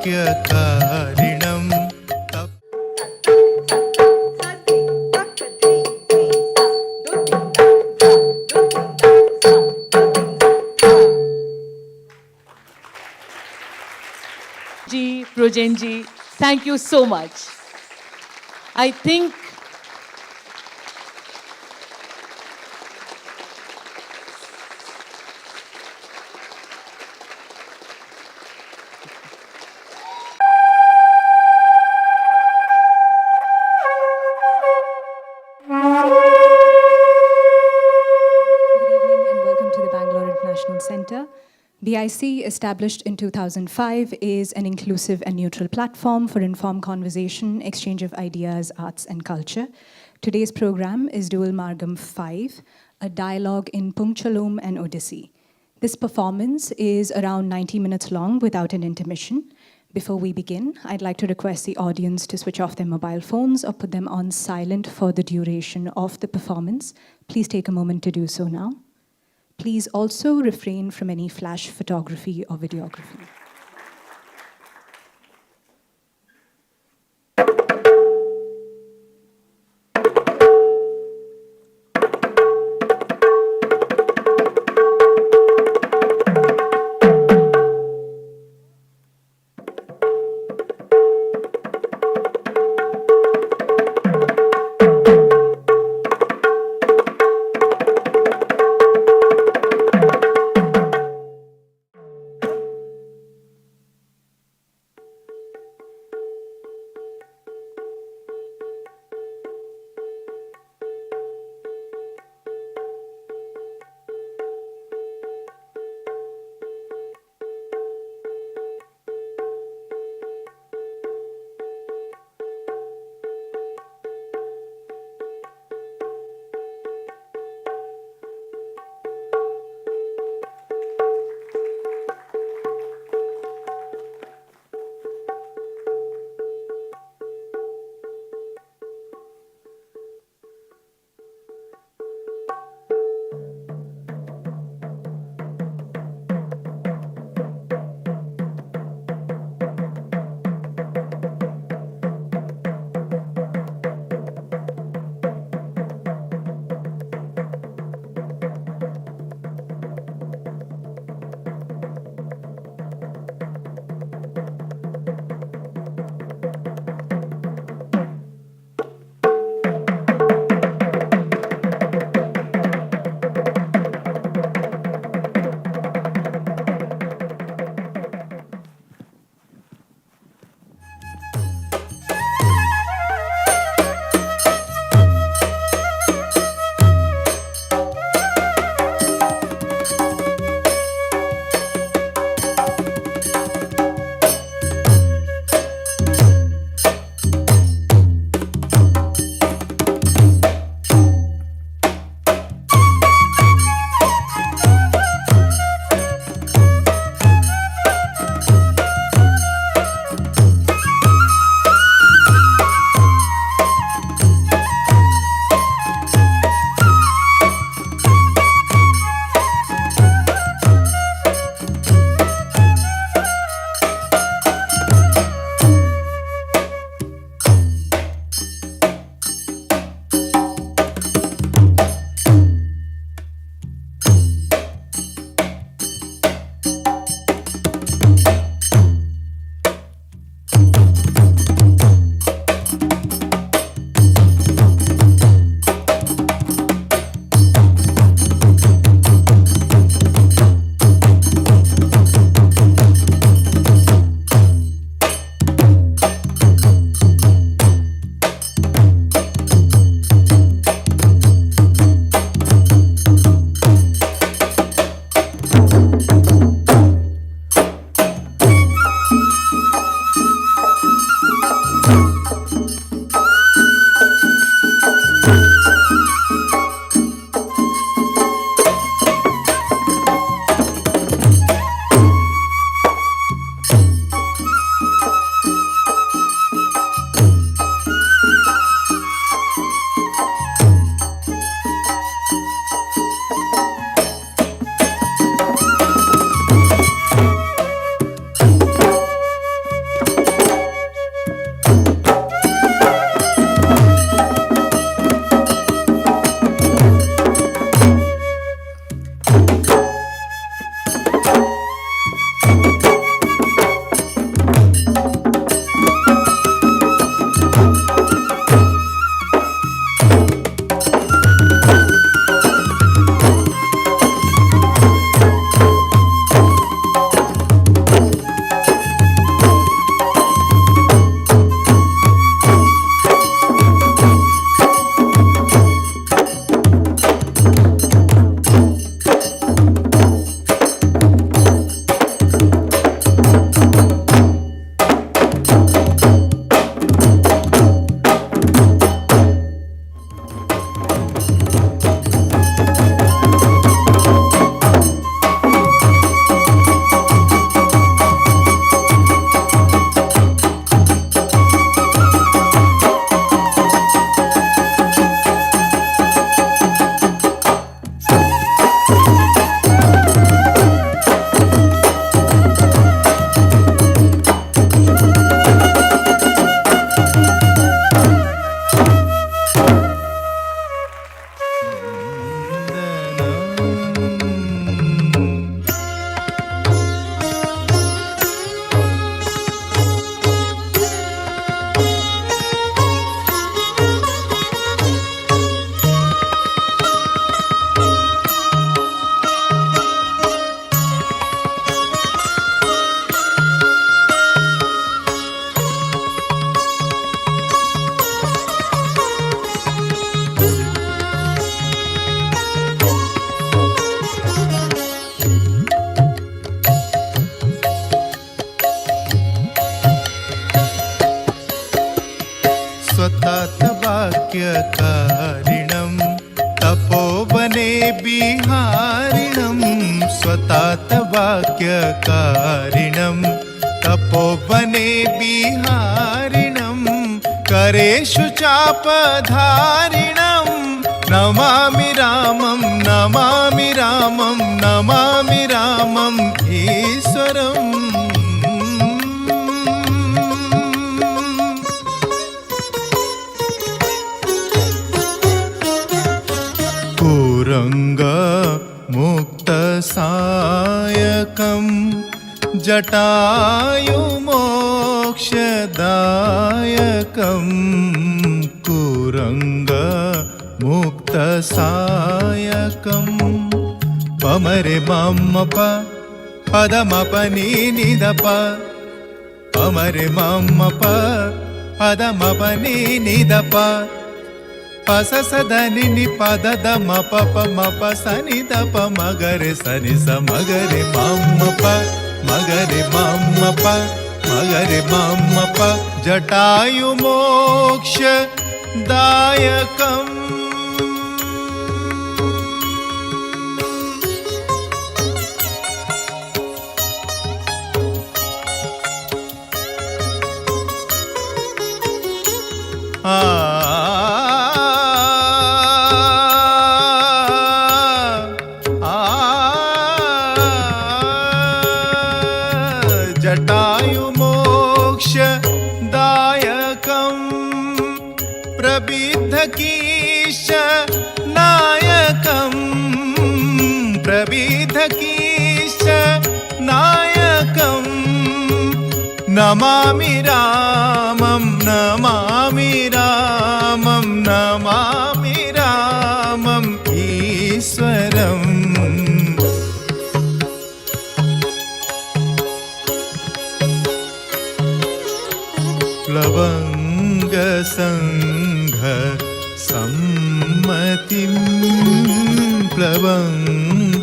वाक्यकारिणं Ji, Projen ji, thank you so much. I think Good evening and welcome to the Bangalore International Centre. BIC, established in 2005, is an inclusive and neutral platform for informed conversation, exchange of ideas, arts, and culture. Today's program is Dual Margam 5, a dialogue in Punchalom and Odyssey. This performance is around 90 minutes long without an intermission. Before we begin, I'd like to request the audience to switch off their mobile phones or put them on silent for the duration of the performance. Please take a moment to do so now. Please also refrain from any flash photography or videography. स्वतातवाक्यकारिणं तपोवने बिहारिणं स्वतातवाक्यकारिणं तपोवने बिहारिणं करेषु चापधारिणं Namami रामं नमामि रामं नमामि रामम् ईश्वरम् कुरङ्गमुक्तसायकं जटायुमोक्षदायकं कुरङ्गमुक्तसायकं पमरे मम्मप पदमपनीनिदप पमरे मम्मप पदमपनीनिदप पससदनि नि पदद मप मप सनि दप मगरे सनि स मगरे मम्मप मगरे मम्मप मगरे मम्मप जटायुमोक्ष दायकम् जटायुमोक्षदायकं प्रबिद्धकीश नायकं प्रबिद्धकीश नायकं नमामि रामं नमामि रामं नमामि रामम् ईश्वरम् प्लवङ्गसङ्घ सम्मतिं प्लवङ्गसङ्घ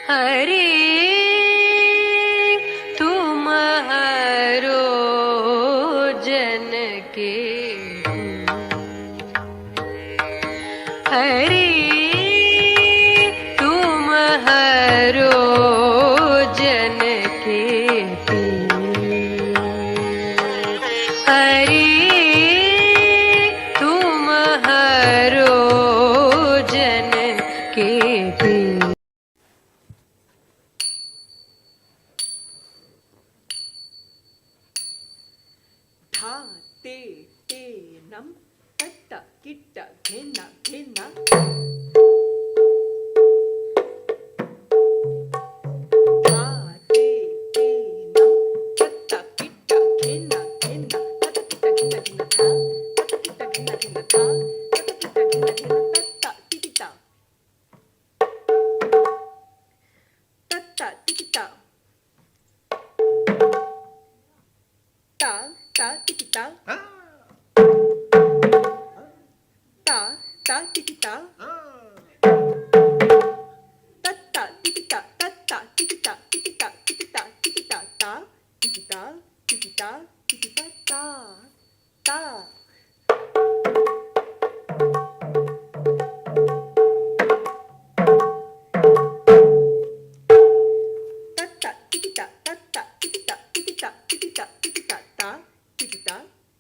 हरे तुम हरो जन के हरे तुम हरो जन के हरे तुम हरो जन के ते ते नम तट्ट किट्ट घेन्न घेन्न ते ते नम तट्ट किट्ट घेन्न घेन्न तट्ट किट्ट घेन्न घेन्न था तट्ट किट्ट घेन्न घेन्न था तट्ट किट्ट घेन्न घेन्न तट्ट तितिता तट्ट तितिता ता ता तितिता ता ता तितिता तत्ता तितिता तत्ता तितिता तितिता तितिता तितिता ता तितिता तितिता तितिता ता ता तत्ता तितिता तत्ता तितिता तितिता तितिता तितिता ता तितिता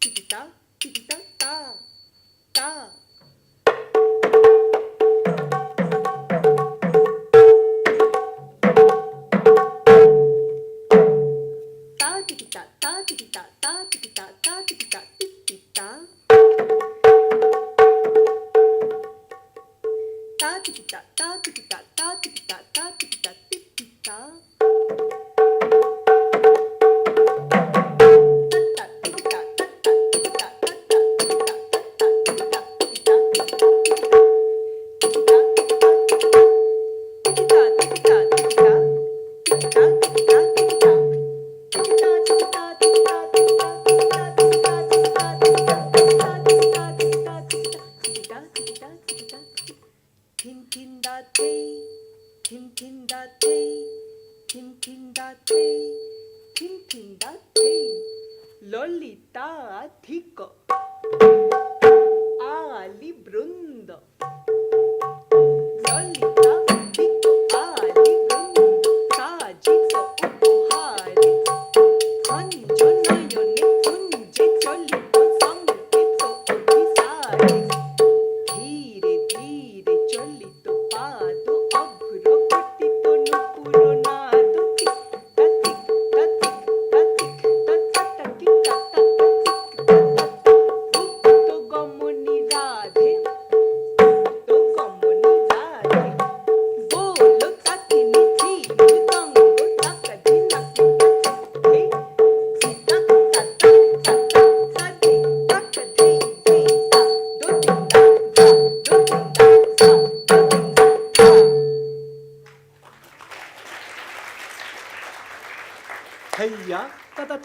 तितिता तितिता ता ता ta titita ta titita ta titita titita ta titita ta titita ta titita ta titita titita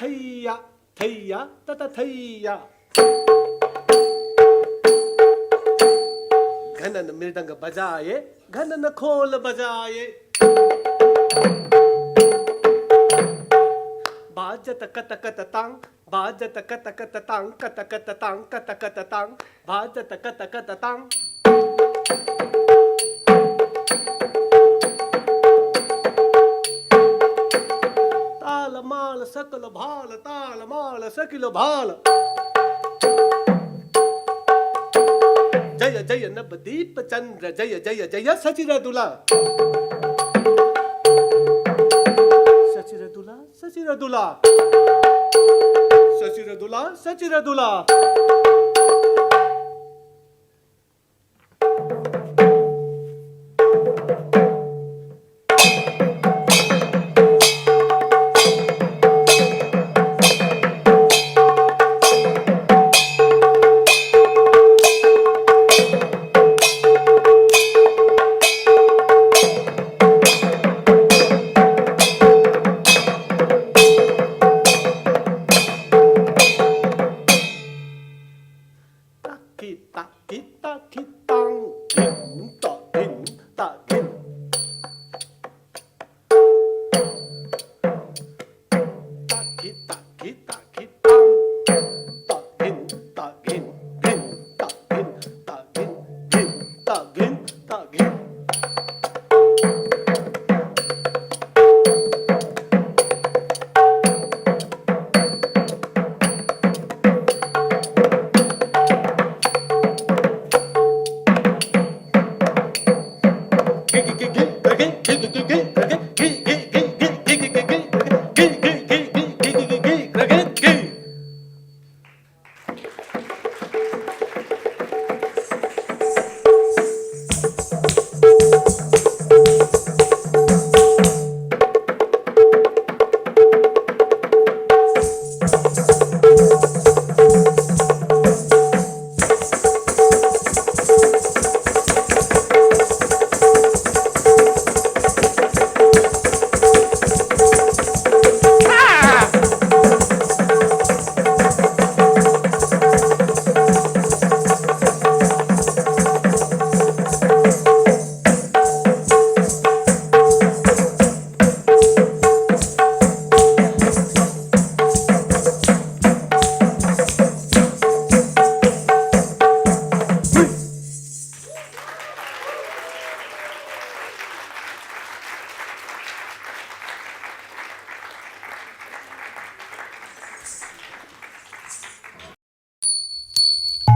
थैया थैया तत थैया घनन मृदंग बजाए घनन खोल बजाए बाजत कत कत तांग बाजत कत कत तांग कत कत तांग कत कत तांग बाजत कत कत तांग ताल माल सकल भाल ताल माल सकिल भाल जय जय नवदीप चंद्र जय जय जय सचिरदुला सचिरदुला सचिरदुला सचिरदुला सचिरदुला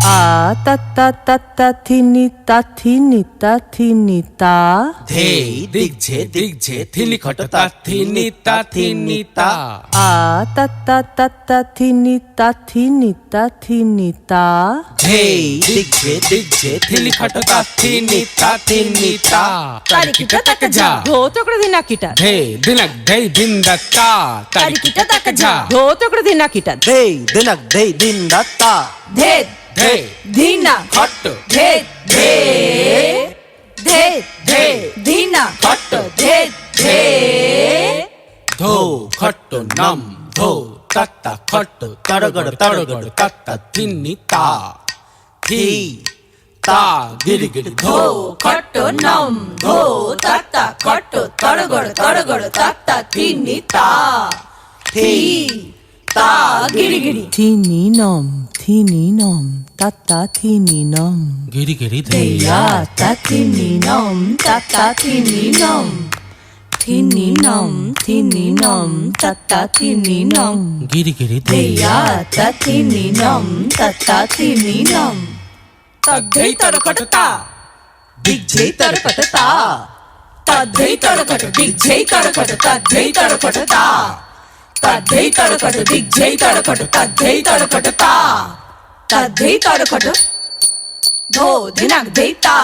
A ta ta ta ta thini ta ধে দিগঝে থিলি খট তা থিনি তা A ta ta ta ta thini ta ধে দিগঝে থিলি খট তা থিনি তা তারিকিটা তাক যা ধো তকড় দিনা কিটা ধে দিনক ধে দিন দত্তা তারিকিটা তাক যা ধো তকড় দিনা কিটা Dey dinak dey din datta ধে ধে দিনা খট ধে ধে ধে ধে দিনা খট ধে ধে ধো খট নাম ধো তত্তা খট তড়গড় তত্তা থিনি তা থি তা গিরগির ধো খট নম ধো তত্তা খট তড়গড় তত্তা থিনি তা থি তা গিরি গিরি থিনি নম তত্তা থিনি নম গিরি গিরি ধেয়া তা থিনি নম তত্তা থিনি নম থিনি নম তত্তা থিনি নম গিরি গিরি ধেয়া তা থিনি নম তত্তা থিনি নম তদ্ধেই তরকটতা দিগ্ঝেই তরকটতা তদ্ধেই তরকট দিগ্ঝেই তরকট তদ্ধেই তরকটতা তদ্ধেই তরকট দিগ্ঝেই তরকট তদ্ধেই তরকটতা তদ্ধেই তরকট ধো ধিনাক দেইতা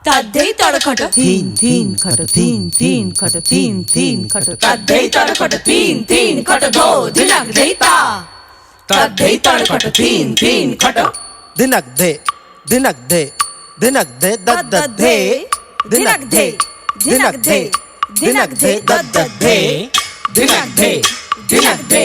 তদ্ধেই তরকট থিন খট থিন খট থিন খট তদ্ধেই তরকট থিন খট ধো ধিনাক দেইতা তদ্ধেই তরকট থিন খট dinak de dadda de দিনাক দে dinak de dadda de দিনাক ধে দিনাক দে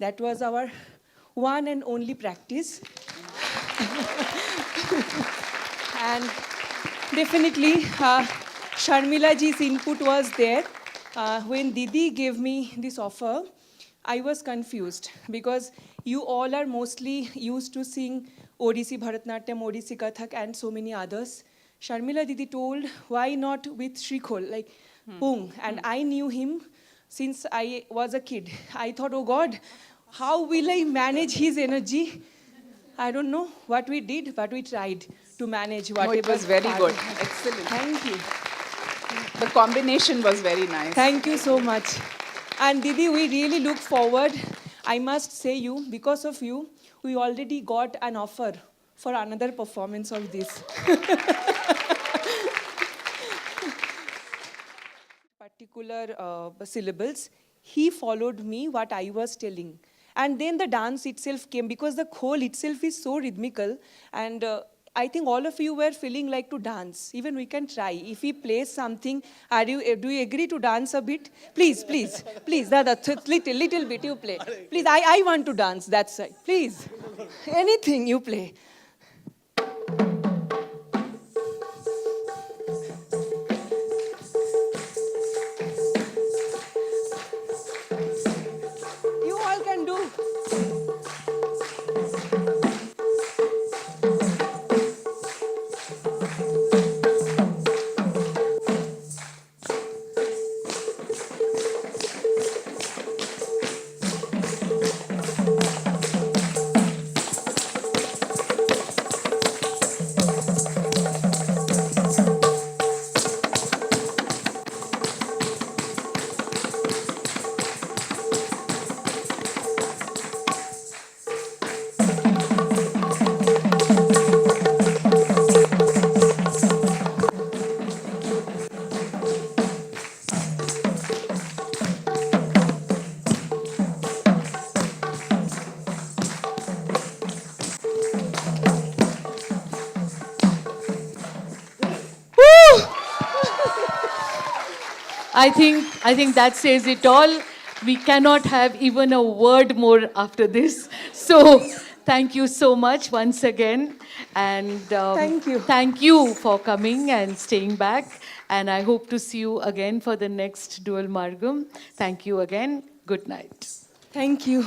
That was our one and only practice. And definitely, Sharmila ji's input was there. When Didi gave me this offer, I was confused because you all are mostly used to sing Odissi Bharatnatyam, Odissi Kathak, and so many others. Sharmila Didi told, why not with Shrikhol, like Pung? And I knew him since I was a kid. I thought, oh God, how will I manage his energy? I don't know what we did, but we tried to manage whatever. it was very part good. we had. Excellent. Thank you. The combination was very nice. Thank you so much. And Didi, we really look forward. I must say you, because of you, we already got an offer for another performance of this. Particular syllables, he followed me what I was telling. And then the dance itself came because the khol itself is so rhythmical. And I think all of you were feeling like to dance. Even we can try. If we play something, do you agree to dance a bit? Please, please, please, Dada, little bit you play. Please, I want to dance that side. Please, anything you play. You all can do. I think that says it all. We cannot have even a word more after this. So thank you so much once again. And Thank you. Thank you for coming and staying back. And I hope to see you again for the next Dual Margam. Thank you again. Good night. Thank you.